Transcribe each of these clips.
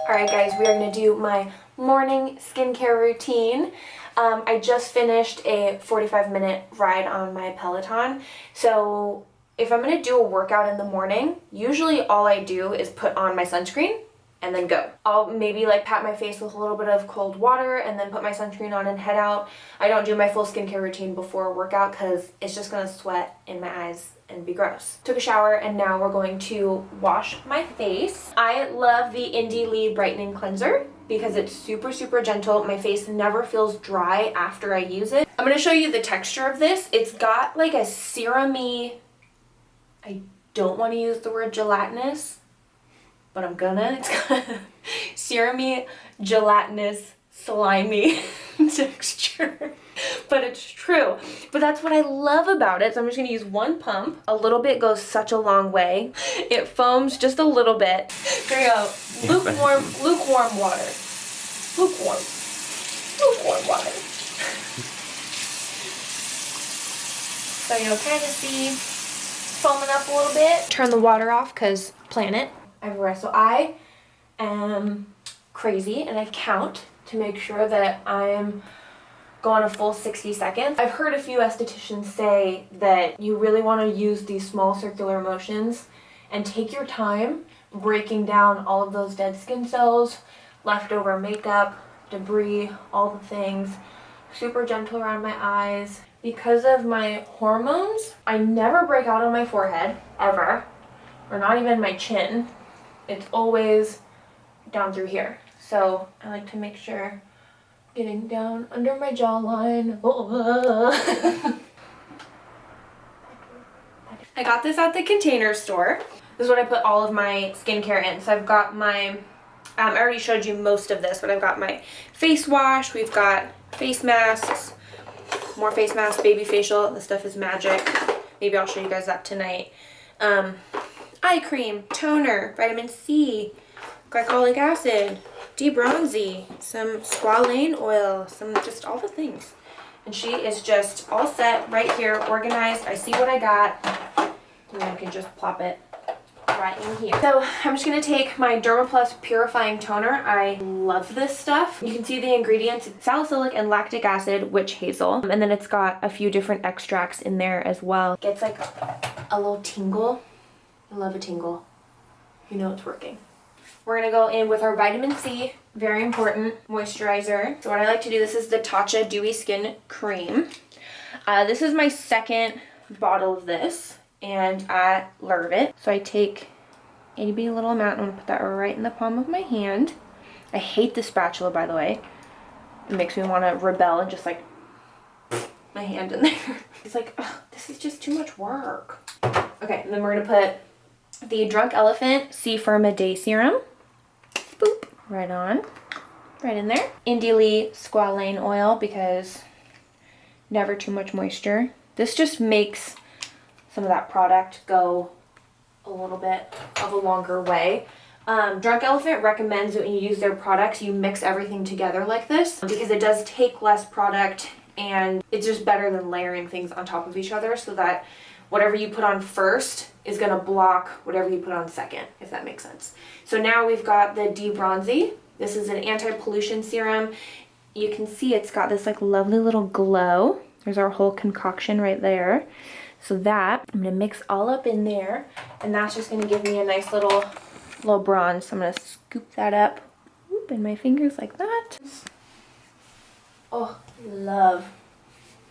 Alright guys, we are going to do my morning skincare routine. I just finished a 45-minute ride on my Peloton. So if I'm going to do a workout in the morning, usually all I do is put on my sunscreen and then go. I'll maybe like pat my face with a little bit of cold water and then put my sunscreen on and head out. I don't do my full skincare routine before a workout because it's just going to sweat in my eyes and be gross. Took a shower and now we're going to wash my face. I love the Lee Brightening Cleanser because it's super gentle. My face never feels dry after I use it. I'm going to show you the texture of this. It's got like a serum-y, I don't want to use the word gelatinous, but I'm gonna. It's got a serum-y, gelatinous, slimy texture. But it's true. But that's what I love about it. So I'm just gonna use one pump. A little bit goes such a long way. It foams just a little bit. There you go. Lukewarm water. Lukewarm water. So you'll kind of see foaming up a little bit. Turn the water off because planet everywhere. So I am crazy and I count to make sure that I'm going a full 60 seconds. I've heard a few estheticians say that you really want to use these small circular motions and take your time breaking down all of those dead skin cells, leftover makeup, debris, all the things. Super gentle around my eyes. Because of my hormones, I never break out on my forehead, ever, or not even my chin. It's always down through here. So I like to make sure getting down under my jawline. I got this at the Container Store. This is what I put all of my skincare in. So I've got my, I already showed you most of this, but I've got my face wash, we've got face masks, more face masks, baby facial. This stuff is magic. Maybe I'll show you guys that tonight. Eye cream, toner, vitamin C, glycolic acid, Bronzi, some Squalane oil, some just all the things. And she is just all set right here, organized. I see what I got, and I can just plop it right in here. So I'm just going to take my Dermaplus Purifying Toner. I love this stuff. You can see the ingredients. It's salicylic and lactic acid, witch hazel. And then it's got a few different extracts in there as well. Gets like a little tingle. I love a tingle. You know it's working. We're going to go in with our vitamin C, very important, moisturizer. So what I like to do, this is the Tatcha Dewy Skin Cream. This is my second bottle of this, and I love it. So I take a itty bitty little amount, and I'm going to put that right in the palm of my hand. I hate the spatula, by the way. It makes me want to rebel and just like my hand in there. It's like, ugh, this is just too much work. Okay, and then we're going to put the Drunk Elephant C Firma Day Serum. Boop. Right on. Right in there. Lee Squalane Oil because never too much moisture. This just makes some of that product go a little bit of a longer way. Drunk Elephant recommends that when you use their products, you mix everything together like this because it does take less product and it's just better than layering things on top of each other so that whatever you put on first is going to block whatever you put on second, if that makes sense. So now we've got the Bronzi. This is an anti-pollution serum. You can see it's got this like lovely little glow. There's our whole concoction right there. So that, I'm going to mix all up in there, and that's just going to give me a nice little bronze. So I'm going to scoop that up in my fingers like that. Oh, love.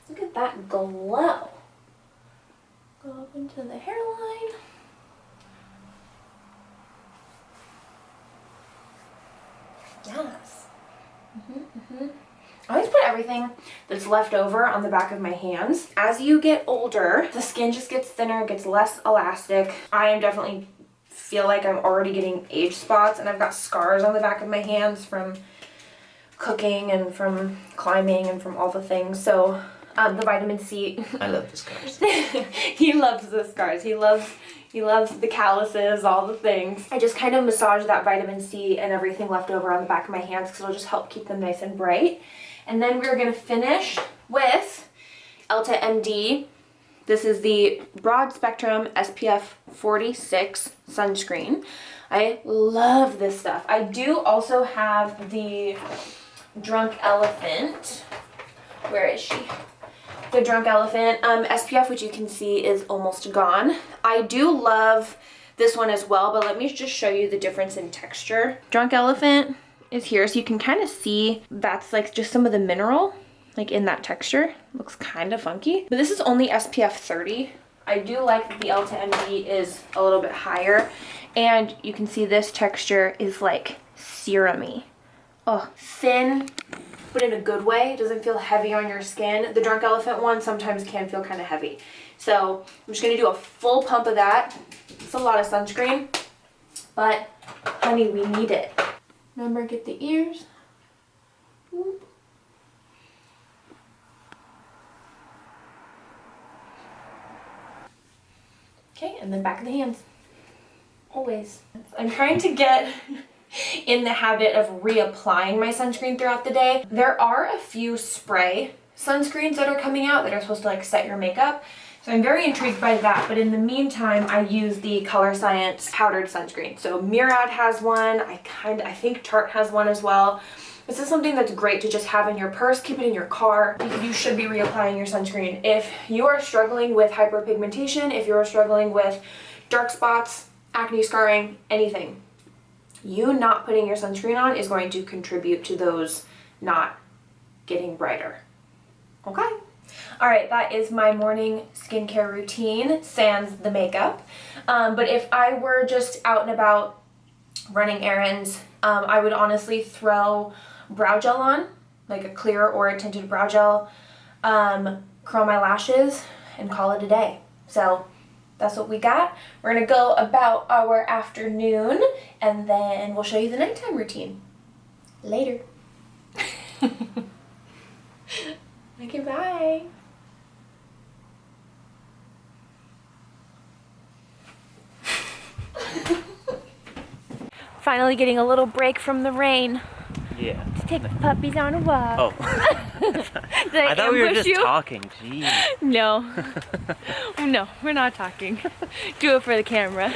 Look at that glow. Go up into the hairline. Yes. I always put everything that's left over on the back of my hands. As you get older, the skin just gets thinner, gets less elastic. I am definitely feel like I'm already getting age spots, and I've got scars on the back of my hands from cooking and from climbing and from all the things. So the vitamin C. I love the scars. He loves the scars. He loves the calluses, all the things. I just kind of massage that vitamin C and everything left over on the back of my hands because it'll just help keep them nice and bright. And then we're going to finish with Elta MD. This is the broad spectrum SPF 46 sunscreen. I love this stuff. I do also have the Drunk Elephant. Where is she? The Drunk Elephant SPF, which you can see is almost gone. I do love this one as well, but let me just show you the difference in texture. Drunk Elephant is here, so you can kind of see that's like just some of the mineral like in that texture. Looks kind of funky, but this is only SPF 30. I do like that the Elta MD is a little bit higher, and you can see this texture is like serum-y. Oh, thin, but in a good way. It doesn't feel heavy on your skin. The Drunk Elephant one sometimes can feel kind of heavy. So I'm just gonna do a full pump of that. It's a lot of sunscreen, but honey, we need it. Remember, get the ears. Whoop. Okay, and then back of the hands. Always. I'm trying to get in the habit of reapplying my sunscreen throughout the day. There are a few spray sunscreens that are coming out that are supposed to like set your makeup. So I'm very intrigued by that, but in the meantime, I use the Color Science powdered sunscreen. So Murad has one, I think Tarte has one as well. This is something that's great to just have in your purse, keep it in your car. You should be reapplying your sunscreen. If you are struggling with hyperpigmentation, if you're struggling with dark spots, acne scarring, anything, you not putting your sunscreen on is going to contribute to those not getting brighter. Okay? All right, that is my morning skincare routine, sans the makeup. But if I were just out and about running errands, I would honestly throw brow gel on, like a clear or a tinted brow gel, curl my lashes, and call it a day. So that's what we got. We're gonna go about our afternoon, and then we'll show you the nighttime routine. Later. Okay, bye. Finally getting a little break from the rain. Yeah. To take the puppies on a walk. Oh. I thought we were just talking. Jeez. No. No, we're not talking. Do it for the camera.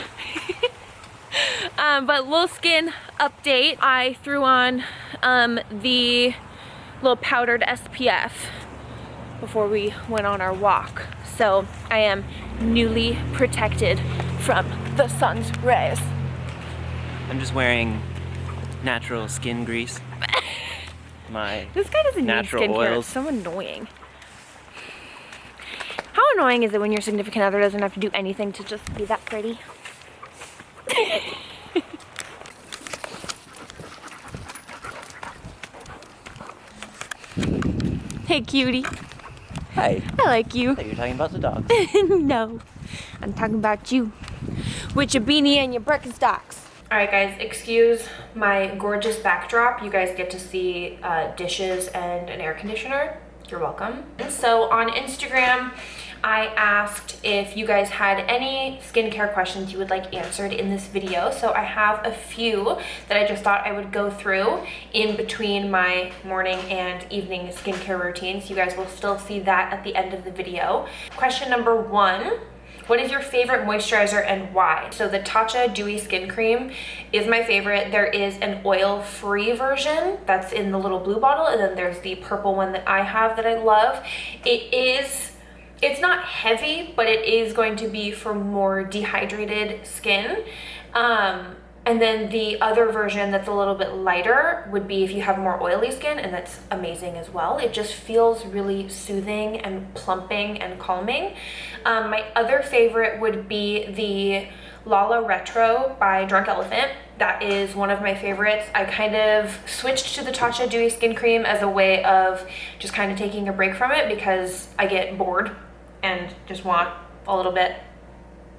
But little skin update. I threw on the little powdered SPF before we went on our walk. So I am newly protected from the sun's rays. I'm just wearing natural skin grease. This guy doesn't need skincare. Oils. It's so annoying. How annoying is it when your significant other doesn't have to do anything to just be that pretty? Hey, cutie. Hi. I like you. I thought you were talking about the dogs. No, I'm talking about you. With your beanie and your Birkenstocks. All right, guys, excuse my gorgeous backdrop. You guys get to see dishes and an air conditioner. You're welcome. So on Instagram, I asked if you guys had any skincare questions you would like answered in this video. So I have a few that I just thought I would go through in between my morning and evening skincare routines. You guys will still see that at the end of the video. Question number 1. What is your favorite moisturizer and why? So the Tatcha Dewy Skin Cream is my favorite. There is an oil-free version that's in the little blue bottle, and then there's the purple one that I have that I love. It's not heavy, but it is going to be for more dehydrated skin. And then the other version that's a little bit lighter would be if you have more oily skin, and that's amazing as well. It just feels really soothing and plumping and calming. My other favorite would be the Lala Retro by Drunk Elephant. That is one of my favorites. I kind of switched to the Tatcha Dewy Skin Cream as a way of just kind of taking a break from it because I get bored and just want a little bit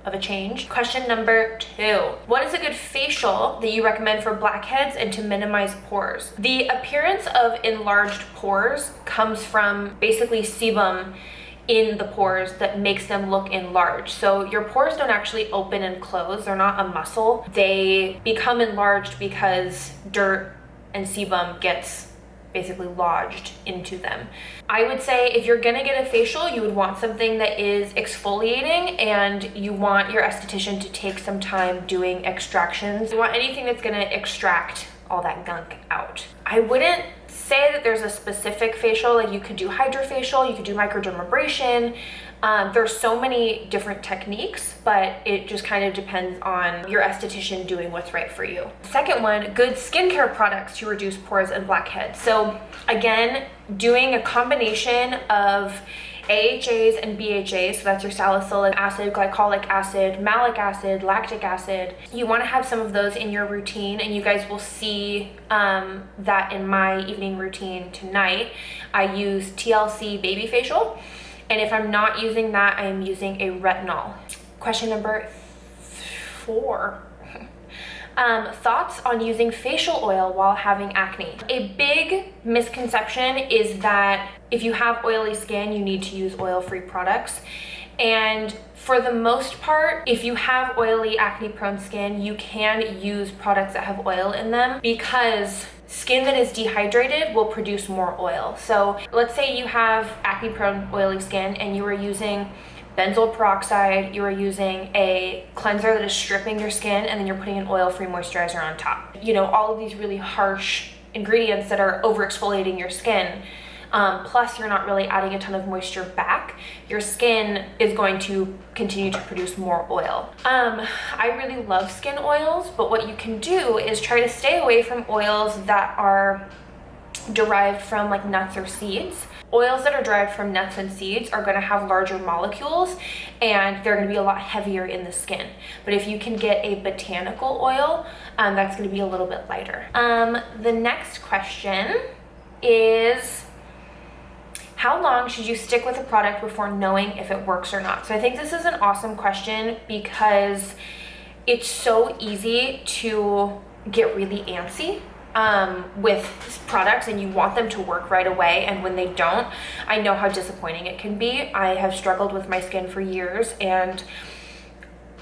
of a change. Question number 2. What is a good facial that you recommend for blackheads and to minimize pores? The appearance of enlarged pores comes from basically sebum in the pores that makes them look enlarged. So your pores don't actually open and close. They're not a muscle. They become enlarged because dirt and sebum gets basically lodged into them. I would say if you're gonna get a facial, you would want something that is exfoliating, and you want your esthetician to take some time doing extractions. You want anything that's gonna extract all that gunk out. I wouldn't say that there's a specific facial, like you could do hydrofacial, you could do microdermabrasion. There's so many different techniques, but it just kind of depends on your esthetician doing what's right for you. Second one, good skincare products to reduce pores and blackheads. So again, doing a combination of AHAs and BHAs, so that's your salicylic acid, glycolic acid, malic acid, lactic acid. You want to have some of those in your routine, and you guys will see that in my evening routine tonight. I use TLC baby facial, and if I'm not using that, I am using a retinol. Question number 4. Thoughts on using facial oil while having acne. A big misconception is that if you have oily skin, you need to use oil-free products. And for the most part, if you have oily, acne-prone skin, you can use products that have oil in them, because skin that is dehydrated will produce more oil. So let's say you have acne-prone, oily skin, and you are using benzoyl peroxide, you are using a cleanser that is stripping your skin, and then you're putting an oil-free moisturizer on top. You know, all of these really harsh ingredients that are over-exfoliating your skin. Plus you're not really adding a ton of moisture back. Your skin is going to continue to produce more oil. I really love skin oils, but what you can do is try to stay away from oils that are derived from like nuts or seeds. Oils that are derived from nuts and seeds are going to have larger molecules, and they're going to be a lot heavier in the skin. But if you can get a botanical oil, that's going to be a little bit lighter. The next question is, how long should you stick with a product before knowing if it works or not? So I think this is an awesome question, because it's so easy to get really antsy with products, and you want them to work right away, and when they don't, I know how disappointing it can be. I have struggled with my skin for years, and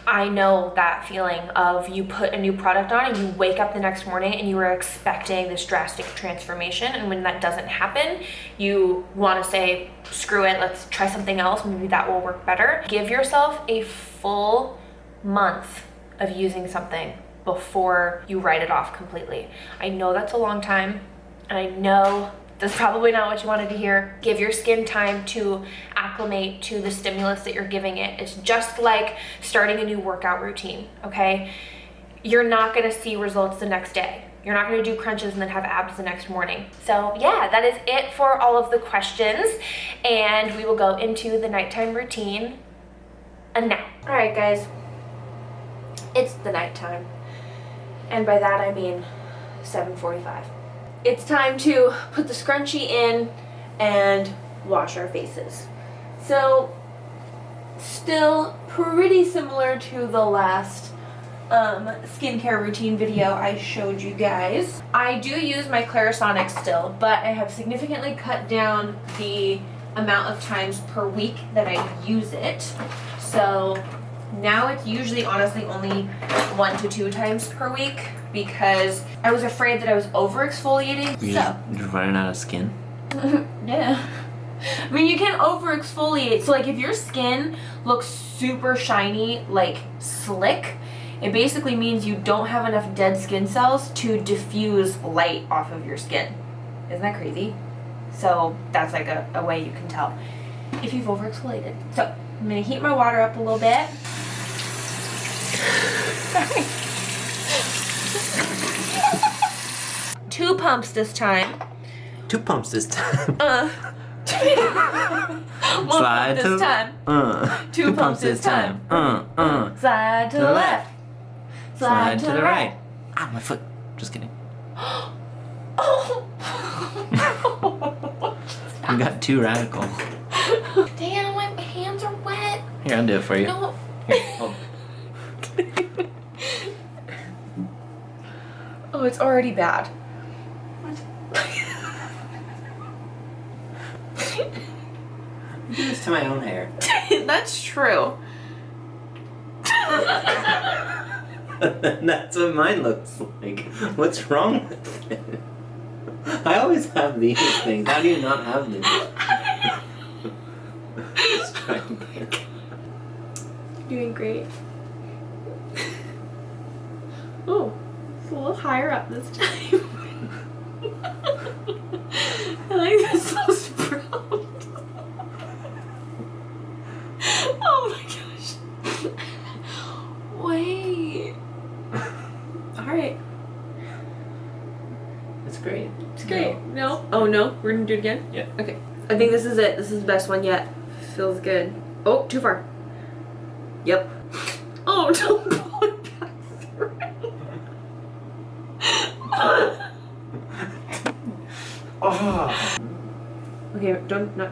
I know that feeling of you put a new product on and you wake up the next morning and you are expecting this drastic transformation, and when that doesn't happen, you want to say, screw it, let's try something else, maybe that will work better. Give yourself a full month of using something before you write it off completely. I know that's a long time, and I know that's probably not what you wanted to hear. Give your skin time to acclimate to the stimulus that you're giving it. It's just like starting a new workout routine, okay? You're not gonna see results the next day. You're not gonna do crunches and then have abs the next morning. So yeah, that is it for all of the questions, and we will go into the nighttime routine now. All right, guys, it's the nighttime. And by that I mean 7:45. It's time to put the scrunchie in and wash our faces. So, still pretty similar to the last skincare routine video I showed you guys. I do use my Clarisonic still, but I have significantly cut down the amount of times per week that I use it. So now it's usually honestly only 1 to 2 times per week, because I was afraid that I was over exfoliating. You're running out of skin? Yeah. I mean, you can't over exfoliate. So like if your skin looks super shiny, like slick, it basically means you don't have enough dead skin cells to diffuse light off of your skin. Isn't that crazy? So that's like a way you can tell if you've over exfoliated. So I'm gonna heat my water up a little bit. Sorry. 2 pumps this time. 2 pumps this time. 1 Slide pump this time. 2 pumps this time. Slide to the left. Slide to the right. Ah, my foot. Just kidding. Oh. You got too radical. Damn, my hands are wet. Here, I'll do it for you. No. Here, hold. Oh, it's already bad. I do this to my own hair. That's true. That's what mine looks like. What's wrong with it? I always have these things. How do you not have them? Just try again. Doing great. Oh, it's a little higher up this time. I like this little sprout. Oh my gosh. Wait. Alright. It's great. It's great. No? Oh no? We're gonna do it again? Yeah. Okay. I think this is it. This is the best one yet. Feels good. Oh, too far. Yep. Oh, don't pull it back through. Oh. Okay, don't not.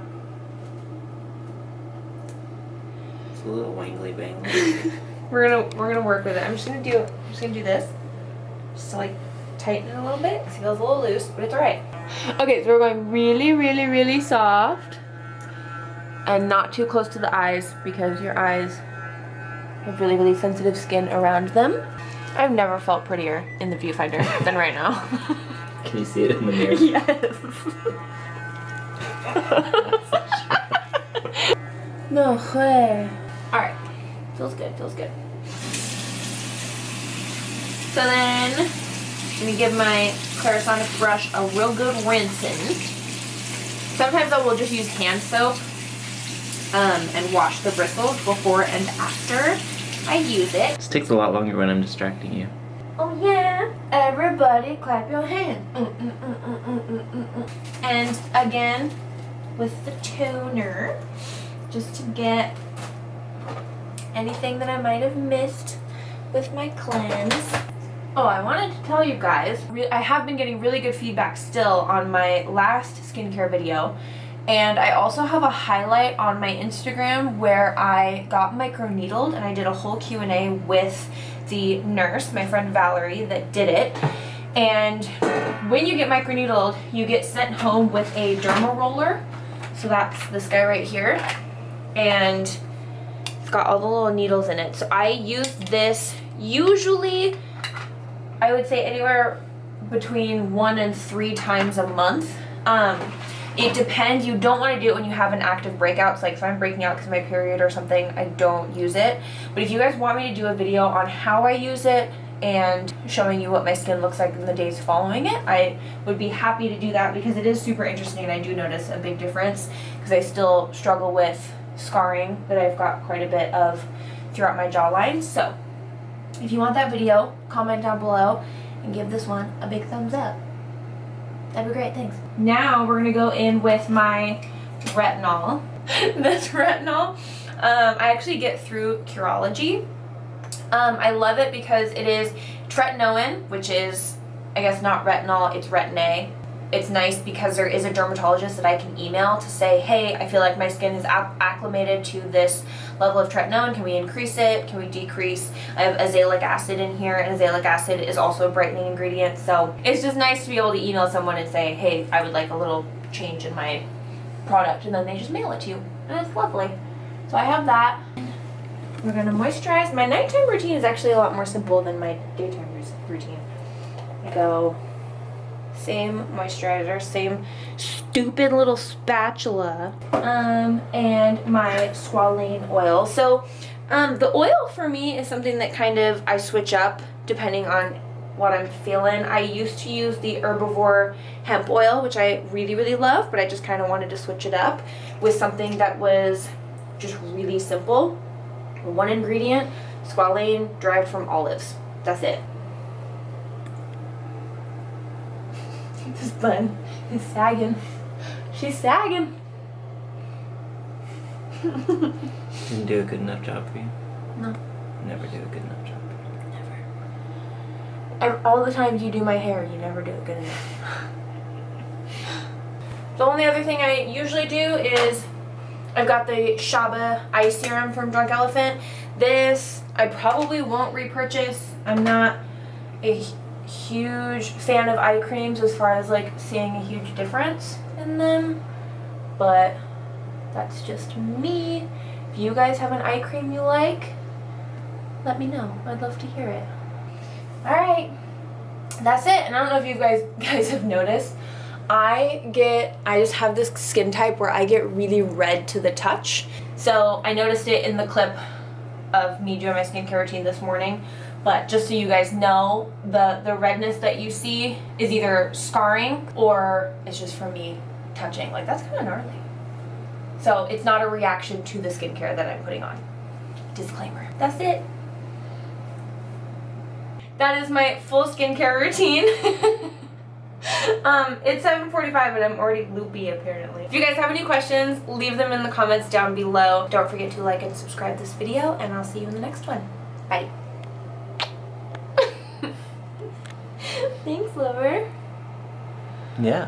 It's a little wangly bangly. We're gonna work with it. I'm just gonna do this, just to like tighten it a little bit. 'Cause it feels a little loose, but it's alright. Okay, so we're going really, really, really soft, and not too close to the eyes because your eyes have really, really sensitive skin around them. I've never felt prettier in the viewfinder than right now. Can you see it in the mirror? Yes. No way. Alright. Feels good, feels good. So then, let me give my Clarisonic brush a real good rinsing. Sometimes I will just use hand soap and wash the bristles before and after I use it. This takes a lot longer when I'm distracting you. Oh yeah, everybody clap your hands. And again, with the toner, just to get anything that I might have missed with my cleanse. Oh, I wanted to tell you guys, I have been getting really good feedback still on my last skincare video. And I also have a highlight on my Instagram where I got microneedled and I did a whole Q&A with the nurse, my friend Valerie, that did it. And when you get microneedled, you get sent home with a derma roller. So that's this guy right here. And it's got all the little needles in it. So I use this usually, I would say anywhere between 1 and 3 times a month. It depends. You don't want to do it when you have an active breakout. So like if I'm breaking out because of my period or something, I don't use it. But if you guys want me to do a video on how I use it and showing you what my skin looks like in the days following it, I would be happy to do that because it is super interesting and I do notice a big difference because I still struggle with scarring that I've got quite a bit of throughout my jawline. So if you want that video, comment down below and give this one a big thumbs up. That'd be great, thanks. Now we're gonna go in with my retinol. This retinol, I actually get through Curology. I love it because it is tretinoin, which is, I guess not retinol, it's retin-A. It's nice because there is a dermatologist that I can email to say, hey, I feel like my skin is acclimated to this level of tretinoin. Can we increase it? Can we decrease? I have azelaic acid in here, and azelaic acid is also a brightening ingredient. So it's just nice to be able to email someone and say, hey, I would like a little change in my product, and then they just mail it to you. And it's lovely. So I have that. We're gonna moisturize. My nighttime routine is actually a lot more simple than my daytime routine. I go same moisturizer, same stupid little spatula, and my Squalane oil. So the oil for me is something that kind of I switch up depending on what I'm feeling. I used to use the herbivore hemp oil, which I really, really love, but I just kind of wanted to switch it up with something that was just really simple. One ingredient, squalane derived from olives. That's it. This bun is sagging. She's sagging. Didn't do a good enough job for you? No. Never do a good enough job. Never. And all the times you do my hair, you never do it good enough. The only other thing I usually do is I've got the Shaba eye serum from Drunk Elephant. This I probably won't repurchase. I'm not a huge fan of eye creams as far as like seeing a huge difference in them, but that's just me. If you guys have an eye cream you like, let me know. I'd love to hear it. Alright, that's it. And I don't know if you guys have noticed, I just have this skin type where I get really red to the touch. So I noticed it in the clip of me doing my skincare routine this morning. But just so you guys know, the redness that you see is either scarring or it's just from me touching. Like, that's kind of gnarly. So it's not a reaction to the skincare that I'm putting on. Disclaimer. That's it. That is my full skincare routine. It's 7:45 and I'm already loopy apparently. If you guys have any questions, leave them in the comments down below. Don't forget to like and subscribe this video, and I'll see you in the next one. Bye. Thanks, lover. Yeah.